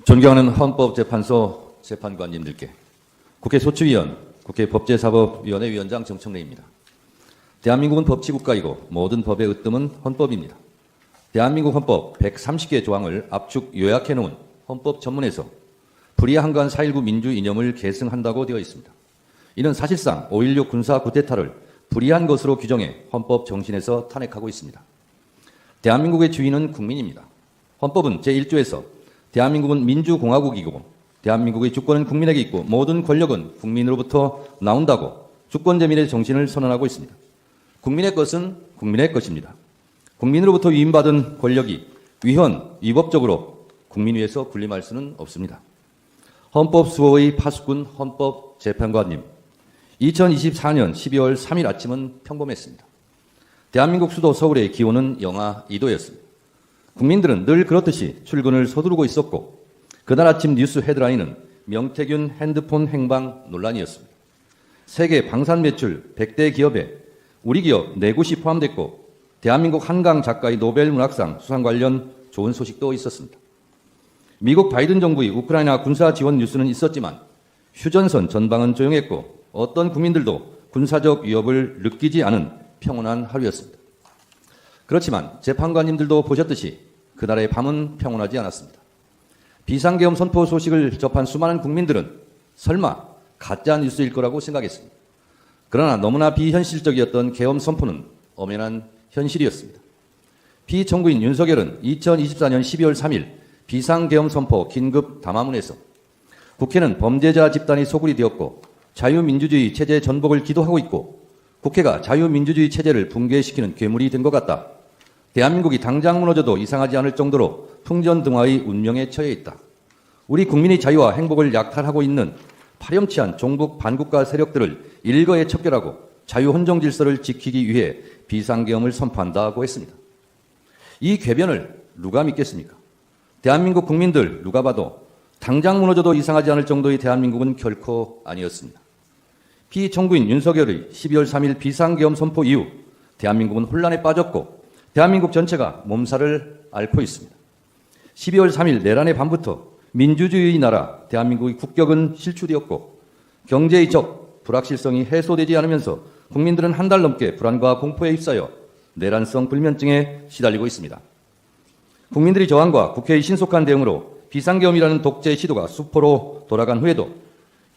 존경하는 헌법재판소 재판관님들께, 국회 소추위원, 국회 법제사법위원회 위원장 정청래입니다. 대한민국은 법치국가이고 모든 법의 으뜸은 헌법입니다. 대한민국 헌법 130개 조항을 압축 요약해놓은 헌법 전문에서 불이한간 4.19 민주 이념을 계승한다고 되어 있습니다. 이는 사실상 5.16 군사 쿠데타를 불이한 것으로 규정해 헌법 정신에서 탄핵하고 있습니다. 대한민국의 주인은 국민입니다. 헌법은 제1조에서 대한민국은 민주공화국이고 대한민국의 주권은 국민에게 있고 모든 권력은 국민으로부터 나온다고 주권제민의 정신을 선언하고 있습니다. 국민의 것은 국민의 것입니다. 국민으로부터 위임받은 권력이 위헌, 위법적으로 국민 위에서 군림할 수는 없습니다. 헌법수호의 파수꾼 헌법재판관님, 2024년 12월 3일 아침은 평범했습니다. 대한민국 수도 서울의 기온은 영하 2도였습니다. 국민들은 늘 그렇듯이 출근을 서두르고 있었고 그날 아침 뉴스 헤드라인은 명태균 핸드폰 행방 논란이었습니다. 세계 방산 매출 100대 기업에 우리 기업 4곳이 포함됐고 대한민국 한강 작가의 노벨 문학상 수상 관련 좋은 소식도 있었습니다. 미국 바이든 정부의 우크라이나 군사 지원 뉴스는 있었지만 휴전선 전방은 조용했고 어떤 국민들도 군사적 위협을 느끼지 않은 평온한 하루였습니다. 그렇지만 재판관님들도 보셨듯이 그날의 밤은 평온하지 않았습니다. 비상계엄 선포 소식을 접한 수많은 국민들은 설마 가짜 뉴스일 거라고 생각했습니다. 그러나 너무나 비현실적이었던 계엄 선포는 엄연한 현실이었습니다. 피청구인 윤석열은 2024년 12월 3일 비상계엄 선포 긴급 담화문에서 국회는 범죄자 집단이 소굴이 되었고 자유민주주의 체제 전복을 기도하고 있고 국회가 자유민주주의 체제를 붕괴시키는 괴물이 된 것 같다. 대한민국이 당장 무너져도 이상하지 않을 정도로 풍전등화의 운명에 처해 있다. 우리 국민의 자유와 행복을 약탈하고 있는 파렴치한 종북 반국가 세력들을 일거에 척결하고 자유헌정 질서를 지키기 위해 비상계엄을 선포한다고 했습니다. 이 궤변을 누가 믿겠습니까? 대한민국 국민들 누가 봐도 당장 무너져도 이상하지 않을 정도의 대한민국은 결코 아니었습니다. 피청구인 윤석열의 12월 3일 비상계엄 선포 이후 대한민국은 혼란에 빠졌고 대한민국 전체가 몸살을 앓고 있습니다. 12월 3일 내란의 밤부터 민주주의의 나라 대한민국의 국격은 실추되었고 경제의 적, 불확실성이 해소되지 않으면서 국민들은 한 달 넘게 불안과 공포에 휩싸여 내란성 불면증에 시달리고 있습니다. 국민들의 저항과 국회의 신속한 대응으로 비상계엄이라는 독재 시도가 수포로 돌아간 후에도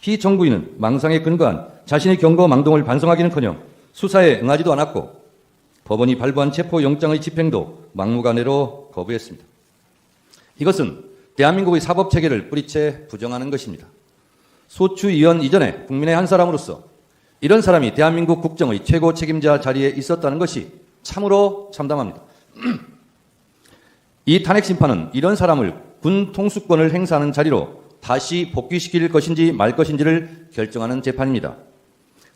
피청구인은 망상에 근거한 자신의 경거망동을 반성하기는커녕 수사에 응하지도 않았고 법원이 발부한 체포영장의 집행도 막무가내로 거부했습니다. 이것은 대한민국의 사법체계를 뿌리채 부정하는 것입니다. 소추위원 이전에 국민의 한 사람으로서 이런 사람이 대한민국 국정의 최고 책임자 자리에 있었다는 것이 참으로 참담합니다. 이 탄핵심판은 이런 사람을 군 통수권을 행사하는 자리로 다시 복귀시킬 것인지 말 것인지를 결정하는 재판입니다.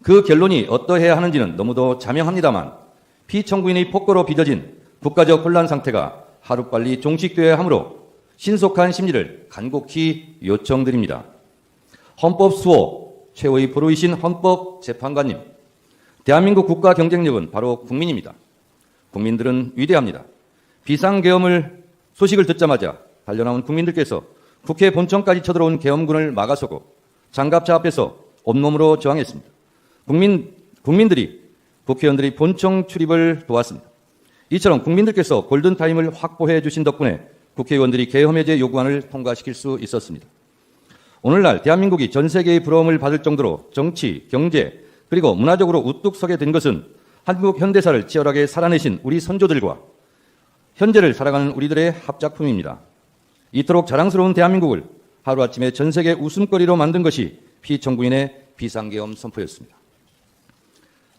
그 결론이 어떠해야 하는지는 너무도 자명합니다만 피청구인의 폭거로 빚어진 국가적 혼란 상태가 하루빨리 종식되어야 하므로 신속한 심리를 간곡히 요청드립니다. 헌법 수호 최고의 보루이신 헌법재판관님, 대한민국 국가 경쟁력은 바로 국민입니다. 국민들은 위대합니다. 비상계엄을 소식을 듣자마자 달려나온 국민들께서 국회 본청까지 쳐들어온 계엄군을 막아서고 장갑차 앞에서 온몸으로 저항했습니다. 국민들이 국회의원들이 본청 출입을 도왔습니다. 이처럼 국민들께서 골든타임을 확보해 주신 덕분에 국회의원들이 계엄 해제 요구안을 통과시킬 수 있었습니다. 오늘날 대한민국이 전 세계의 부러움을 받을 정도로 정치, 경제, 그리고 문화적으로 우뚝 서게 된 것은 한국 현대사를 치열하게 살아내신 우리 선조들과 현재를 살아가는 우리들의 합작품입니다. 이토록 자랑스러운 대한민국을 하루아침에 전 세계 웃음거리로 만든 것이 피청구인의 비상계엄 선포였습니다.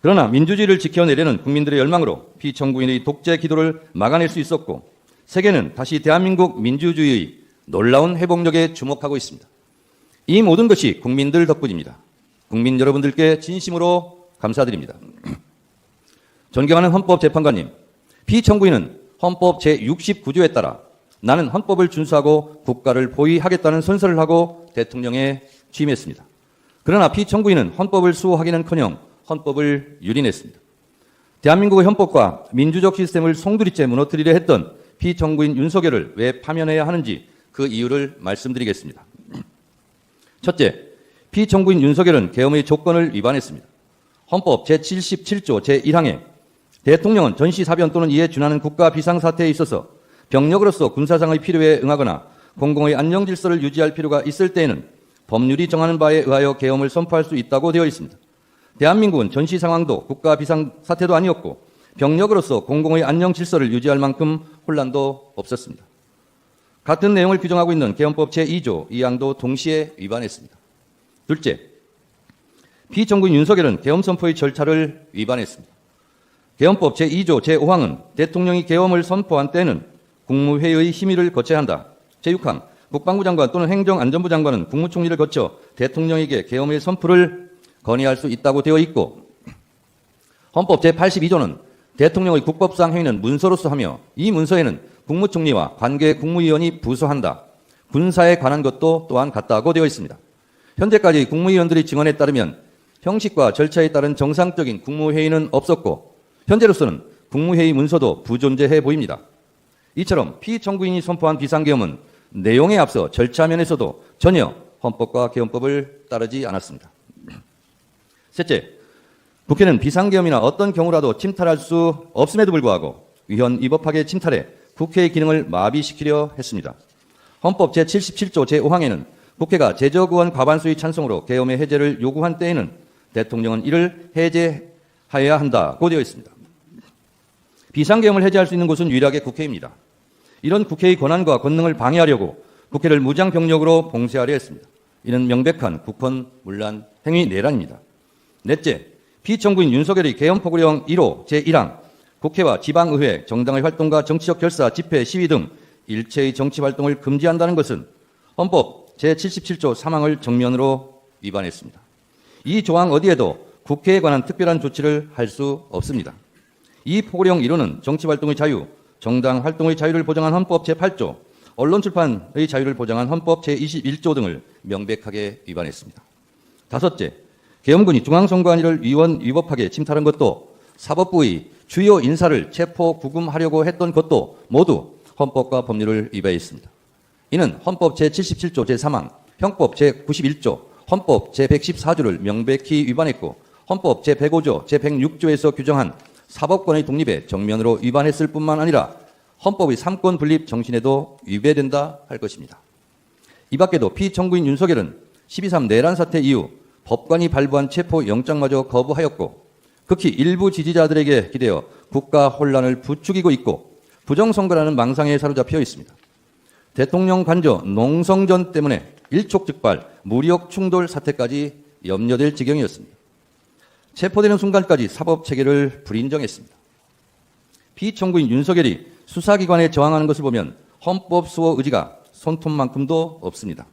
그러나 민주주의를 지켜내려는 국민들의 열망으로 피청구인의 독재 기도를 막아낼 수 있었고 세계는 다시 대한민국 민주주의의 놀라운 회복력에 주목하고 있습니다. 이 모든 것이 국민들 덕분입니다. 국민 여러분들께 진심으로 감사드립니다. 존경하는 헌법재판관님, 피청구인은 헌법 제69조에 따라 나는 헌법을 준수하고 국가를 보위하겠다는 선서를 하고 대통령에 취임했습니다. 그러나 피청구인은 헌법을 수호하기는커녕 헌법을 유린했습니다. 대한민국의 헌법과 민주적 시스템을 송두리째 무너뜨리려 했던 피청구인 윤석열을 왜 파면해야 하는지 그 이유를 말씀드리겠습니다. 첫째, 피청구인 윤석열은 계엄의 조건을 위반했습니다. 헌법 제77조 제1항에 대통령은 전시사변 또는 이에 준하는 국가 비상사태에 있어서 병력으로서 군사상의 필요에 응하거나 공공의 안정질서를 유지할 필요가 있을 때에는 법률이 정하는 바에 의하여 계엄을 선포할 수 있다고 되어 있습니다. 대한민국은 전시 상황도 국가 비상사태도 아니었고 병력으로서 공공의 안정질서를 유지할 만큼 혼란도 없었습니다. 같은 내용을 규정하고 있는 계엄법 제2조 2항도 동시에 위반했습니다. 둘째, 피청구인 윤석열은 계엄 선포의 절차를 위반했습니다. 계엄법 제2조 제5항은 대통령이 계엄을 선포한 때는 국무회의의 심의를 거쳐야 한다. 제6항, 국방부 장관 또는 행정안전부 장관은 국무총리를 거쳐 대통령에게 계엄의 선포를 건의할 수 있다고 되어 있고, 헌법 제82조는 대통령의 국법상 행위는 문서로서 하며 이 문서에는 국무총리와 관계 국무위원이 부서한다. 군사에 관한 것도 또한 같다고 되어 있습니다. 현재까지 국무위원들의 증언에 따르면 형식과 절차에 따른 정상적인 국무회의는 없었고 현재로서는 국무회의 문서도 부존재해 보입니다. 이처럼 피청구인이 선포한 비상계엄은 내용에 앞서 절차 면에서도 전혀 헌법과 계엄법을 따르지 않았습니다. 셋째, 국회는 비상계엄이나 어떤 경우라도 침탈할 수 없음에도 불구하고 위헌 위법하게 침탈해 국회의 기능을 마비시키려 했습니다. 헌법 제77조 제5항에는 국회가 제적의원 과반수의 찬성으로 계엄의 해제를 요구한 때에는 대통령은 이를 해제하여야 한다고 되어 있습니다. 비상계엄을 해제할 수 있는 곳은 유일하게 국회입니다. 이런 국회의 권한과 권능을 방해하려고 국회를 무장병력으로 봉쇄하려 했습니다. 이는 명백한 국헌문란 행위 내란입니다. 넷째, 피청구인 윤석열의 계엄포고령 1호 제1항 국회와 지방의회, 정당의 활동과 정치적 결사, 집회, 시위 등 일체의 정치활동을 금지한다는 것은 헌법 제77조 3항을 정면으로 위반했습니다. 이 조항 어디에도 국회에 관한 특별한 조치를 할 수 없습니다. 이 포고령 1호는 정치활동의 자유, 정당 활동의 자유를 보장한 헌법 제8조, 언론 출판의 자유를 보장한 헌법 제21조 등을 명백하게 위반했습니다. 다섯째, 계엄군이 중앙선관위를 위헌 위법하게 침탈한 것도 사법부의 주요 인사를 체포 구금하려고 했던 것도 모두 헌법과 법률을 위반했습니다. 이는 헌법 제77조 제3항, 형법 제91조, 헌법 제114조를 명백히 위반했고 헌법 제105조, 제106조에서 규정한 사법권의 독립에 정면으로 위반했을 뿐만 아니라 헌법의 삼권 분립 정신에도 위배된다 할 것입니다. 이 밖에도 피청구인 윤석열은 12.3 내란 사태 이후 법관이 발부한 체포 영장마저 거부하였고 극히 일부 지지자들에게 기대어 국가 혼란을 부추기고 있고 부정선거라는 망상에 사로잡혀 있습니다. 대통령 관저 농성전 때문에 일촉즉발 무력 충돌 사태까지 염려될 지경이었습니다. 체포되는 순간까지 사법체계를 불인정했습니다. 피청구인 윤석열이 수사기관에 저항하는 것을 보면 헌법 수호 의지가 손톱만큼도 없습니다.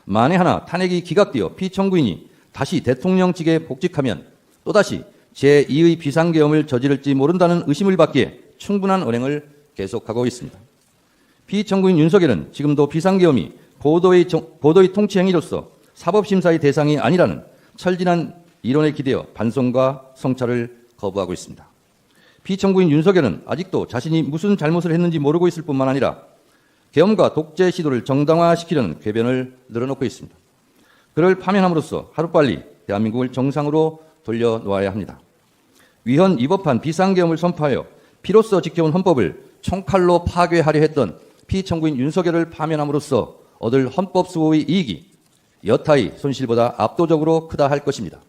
만에 하나 탄핵이 기각되어 피청구인이 다시 대통령직에 복직하면 또다시 제2의 비상계엄을 저지를지 모른다는 의심을 받기에 충분한 언행을 계속하고 있습니다. 피청구인 윤석열은 지금도 비상계엄이 보도의 통치 행위로서 사법심사의 대상이 아니라는 철진한 이론에 기대어 반성과 성찰을 거부하고 있습니다. 피청구인 윤석열은 아직도 자신이 무슨 잘못을 했는지 모르고 있을 뿐만 아니라 계엄과 독재 시도를 정당화시키려는 궤변을 늘어놓고 있습니다. 그를 파면함으로써 하루빨리 대한민국을 정상으로 돌려놓아야 합니다. 위헌 위법한 비상계엄을 선포하여 피로써 지켜온 헌법을 총칼로 파괴하려 했던 피청구인 윤석열을 파면함으로써 얻을 헌법 수호의 이익이 여타의 손실보다 압도적으로 크다 할 것입니다.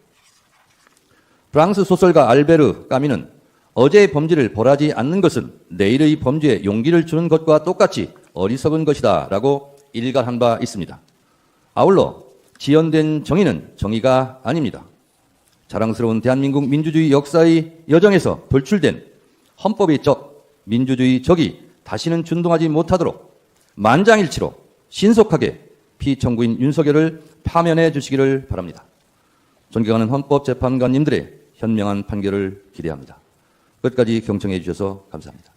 프랑스 소설가 알베르 까미는 어제의 범죄를 벌하지 않는 것은 내일의 범죄에 용기를 주는 것과 똑같이 어리석은 것이다 라고 일갈한 바 있습니다. 아울러 지연된 정의는 정의가 아닙니다. 자랑스러운 대한민국 민주주의 역사의 여정에서 돌출된 헌법의 적, 민주주의 적이 다시는 준동하지 못하도록 만장일치로 신속하게 피청구인 윤석열을 파면해 주시기를 바랍니다. 존경하는 헌법재판관님들의 현명한 판결을 기대합니다. 끝까지 경청해 주셔서 감사합니다.